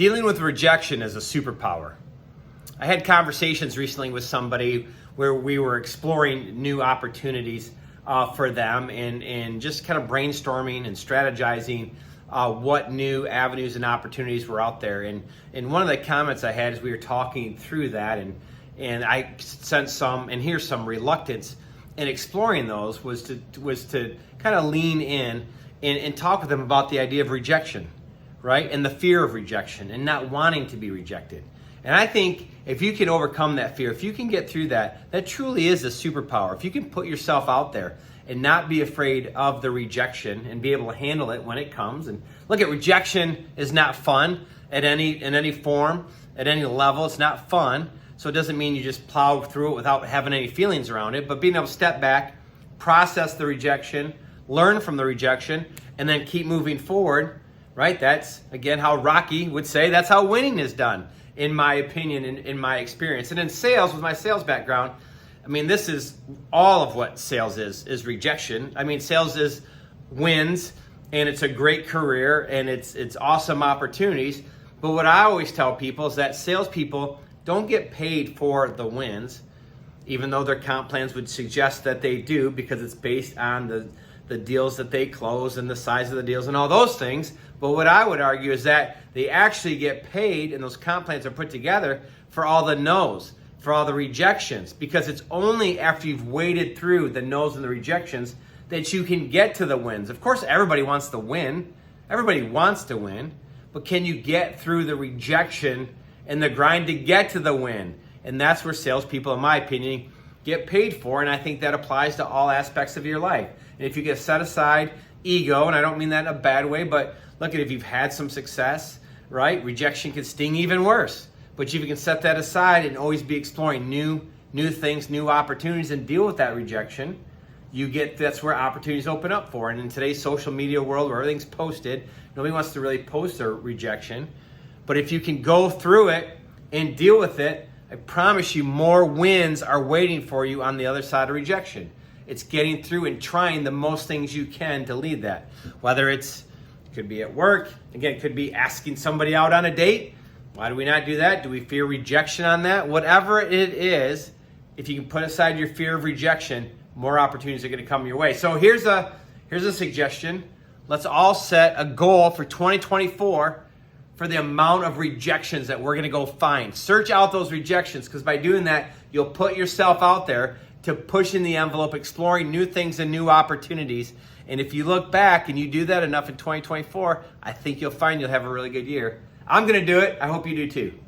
Dealing with rejection is a superpower. I had conversations recently with somebody where we were exploring new opportunities for them and just kind of brainstorming and strategizing what new avenues and opportunities were out there. And one of the comments I had as we were talking through that, and I sensed some and hear some reluctance in exploring those, was to kind of lean in and talk with them about the idea of rejection, right? And the fear of rejection and not wanting to be rejected. And I think if you can overcome that fear, if you can get through that, that truly is a superpower. If you can put yourself out there and not be afraid of the rejection and be able to handle it when it comes. And look, at rejection is not fun in any form, at any level. It's not fun. So it doesn't mean you just plow through it without having any feelings around it, but being able to step back, process the rejection, learn from the rejection, and then keep moving forward, right? That's, again, how Rocky would say, that's how winning is done, in my opinion, in my experience. And in sales, with my sales background, I mean, this is all of what sales is rejection. I mean, sales is wins, and it's a great career, and it's awesome opportunities. But what I always tell people is that salespeople don't get paid for the wins, even though their comp plans would suggest that they do, because it's based on the deals that they close and the size of the deals and all those things. But what I would argue is that they actually get paid, and those comp plans are put together for all the no's, for all the rejections, because it's only after you've waded through the no's and the rejections that you can get to the wins. Of course, everybody wants to win. Everybody wants to win. But can you get through the rejection and the grind to get to the win? And that's where salespeople, in my opinion, get paid for. And I think that applies to all aspects of your life. And if you can set aside ego, and I don't mean that in a bad way, but look at, if you've had some success, right? Rejection can sting even worse. But if you can set that aside and always be exploring new things, new opportunities, and deal with that rejection, that's where opportunities open up for. And in today's social media world where everything's posted, nobody wants to really post their rejection. But if you can go through it and deal with it, I promise you more wins are waiting for you on the other side of rejection. It's getting through and trying the most things you can to lead that. Whether it could be at work, again, it could be asking somebody out on a date. Why do we not do that? Do we fear rejection on that? Whatever it is, if you can put aside your fear of rejection, more opportunities are going to come your way. So here's a suggestion. Let's all set a goal for 2024 for the amount of rejections that we're going to go find. Search out those rejections, because by doing that, you'll put yourself out there to pushing the envelope, exploring new things and new opportunities. And if you look back and you do that enough in 2024, I think you'll find you'll have a really good year. I'm going to do it. I hope you do too.